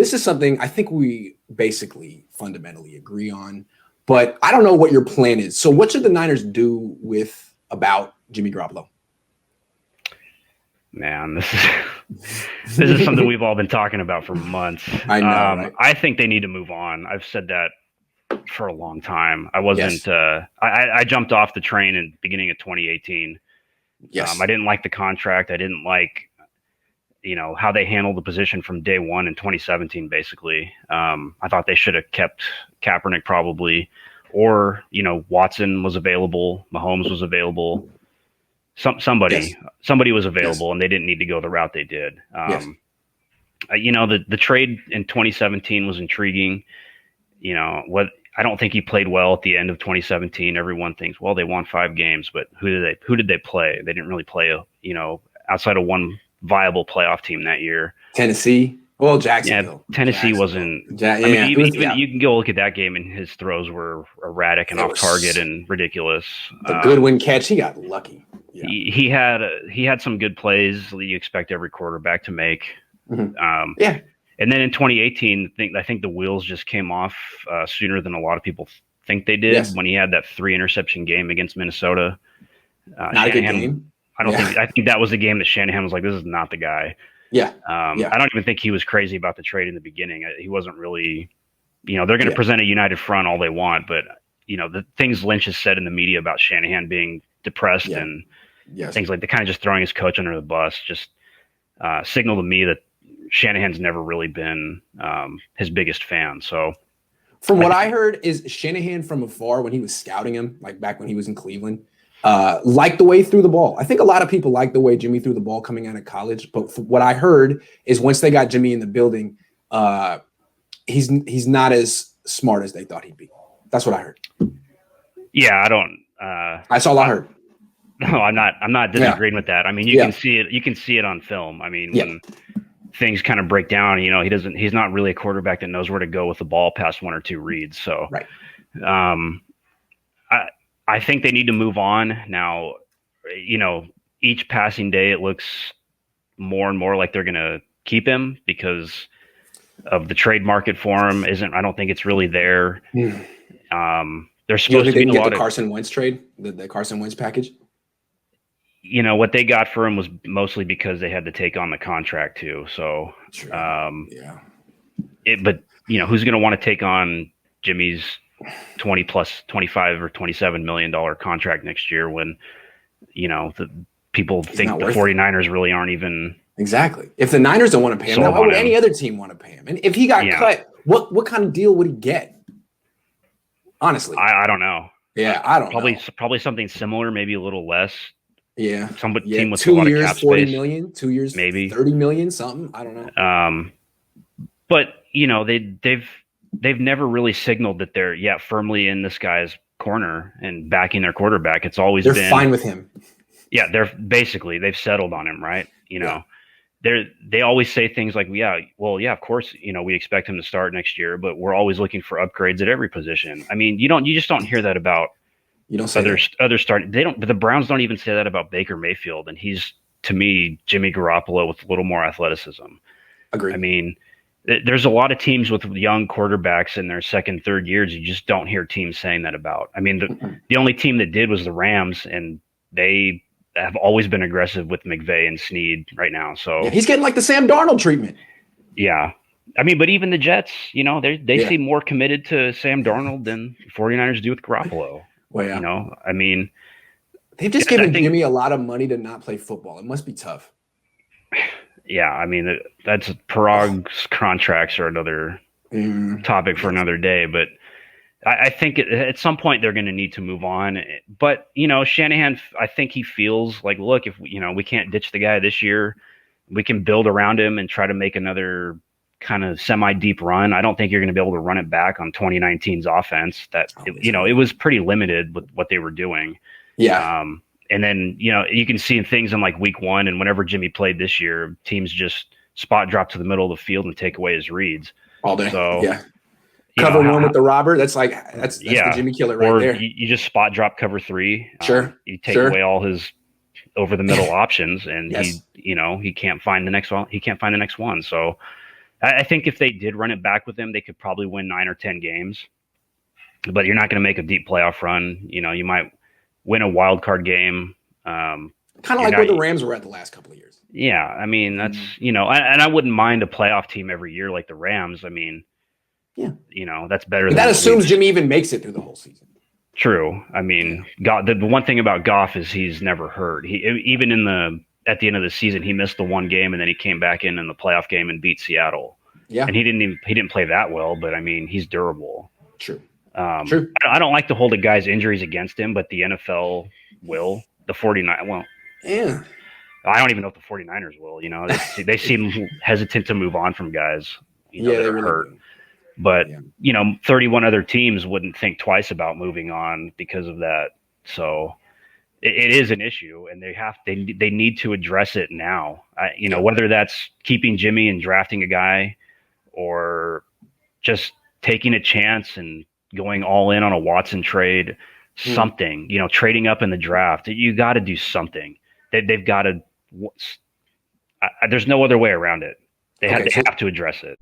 this is something I think we basically fundamentally agree on, but I don't know what your plan is. So what should the Niners do about Jimmy Garoppolo? Man, this is something we've all been talking about for months. I know, right? I think they need to move on. I've said that for a long time. I wasn't. Yes. I jumped off the train in the beginning of 2018. Yes. I didn't like the contract. I didn't like, how they handled the position from day one in 2017. Basically, I thought they should have kept Kaepernick probably, or Watson was available, Mahomes was available. Somebody was available, and they didn't need to go the route they did. The trade in 2017 was intriguing. I don't think he played well at the end of 2017. Everyone thinks, well, they won 5 games, but who did they play? They didn't really play outside of one viable playoff team that year. Tennessee. Well, Jacksonville. Yeah, Tennessee wasn't. You can go look at that game, and his throws were erratic and off target and ridiculous. The Goodwin catch, he got lucky. Yeah. He had some good plays that you expect every quarterback to make. Mm-hmm. And then in 2018, I think the wheels just came off sooner than a lot of people think they did when he had that 3 interception game against Minnesota. Not a good game. I think that was the game that Shanahan was like, this is not the guy. I don't even think he was crazy about the trade in the beginning. He wasn't really, they're going to present a united front all they want, but the things Lynch has said in the media about Shanahan being depressed and things like that, kind of just throwing his coach under the bus, just signal to me that Shanahan's never really been his biggest fan. So from what I heard is Shanahan from afar, when he was scouting him, like back when he was in Cleveland, liked the way he threw the ball. I think a lot of people like the way Jimmy threw the ball coming out of college, but what I heard is once they got Jimmy in the building, he's not as smart as they thought he'd be. That's what I heard. Yeah, I don't. That's all I heard. No, I'm not disagreeing with that. I mean, you can see it. You can see it on film. I mean, when things kind of break down, he's not really a quarterback that knows where to go with the ball past 1 or 2 reads. So, I think they need to move on now. Each passing day, it looks more and more like they're going to keep him because of the trade market for him. I don't think it's really there. There's supposed to be a lot of Carson Wentz trade, the Carson Wentz package. What they got for him was mostly because they had to take on the contract too. So, but who's going to want to take on Jimmy's 20 plus 25 or $27 million contract next year when, the people think the 49ers really aren't even. Exactly. If the Niners don't want to pay him, why would any other team want to pay him? And if he got cut, what kind of deal would he get? Honestly, I don't know. Yeah, I don't know. Probably something similar, maybe a little less. Yeah. Team with 2 years, of cap 40 space. million, 2 years, maybe 30 million, something. I don't know. But they've never really signaled that they're firmly in this guy's corner and backing their quarterback. It's always they're fine with him. Yeah, they've settled on him, right? They always say things like, of course, we expect him to start next year, but we're always looking for upgrades at every position. I mean, you just don't hear that about other starting. But the Browns don't even say that about Baker Mayfield, and he's, to me, Jimmy Garoppolo with a little more athleticism. Agreed. I mean, there's a lot of teams with young quarterbacks in their second, third years. You just don't hear teams saying that about. I mean, the only team that did was the Rams, and they have always been aggressive with McVay and Snead right now. So he's getting like the Sam Darnold treatment. Yeah. I mean, but even the Jets, they seem more committed to Sam Darnold than 49ers do with Garoppolo. Well, yeah. I mean, they've just given Jimmy a lot of money to not play football. It must be tough. Yeah. I mean, that's Parag's contracts are another topic for another day, but I think at some point they're going to need to move on. But, Shanahan, I think he feels like, look, if we can't ditch the guy this year, we can build around him and try to make another kind of semi-deep run. I don't think you're going to be able to run it back on 2019's offense. It was pretty limited with what they were doing. Yeah. And then, you can see things in like week 1 and whenever Jimmy played this year, teams just spot drop to the middle of the field and take away his reads all day. So yeah. Cover 1 with the robber. That's the Jimmy killer right there. You just spot drop cover 3. Sure. You take away all his over the middle options, and he can't find the next one. He can't find the next one. So I think if they did run it back with him, they could probably win 9 or 10 games. But you're not going to make a deep playoff run. You might win a wild card game. Kind of like where the Rams were at the last couple of years. Yeah, I mean, that's, and I wouldn't mind a playoff team every year like the Rams. I mean, yeah, that's better. But that assumes Jimmy even makes it through the whole season. True. I mean, the one thing about Goff is he's never hurt. Even at the end of the season, he missed the one game, and then he came back in the playoff game and beat Seattle. Yeah, and he didn't play that well, but I mean, he's durable. True. True. I don't like to hold a guy's injuries against him, but the NFL will. The 49ers, well, yeah. I don't even know if the 49ers will. They seem hesitant to move on from guys. That are hurt. Do. But 31 other teams wouldn't think twice about moving on because of that. So it is an issue, and they need to address it now. Whether that's keeping Jimmy and drafting a guy, or just taking a chance and going all in on a Watson trade, something. Trading up in the draft. You got to do something. They've got to. There's no other way around it. They have to address it.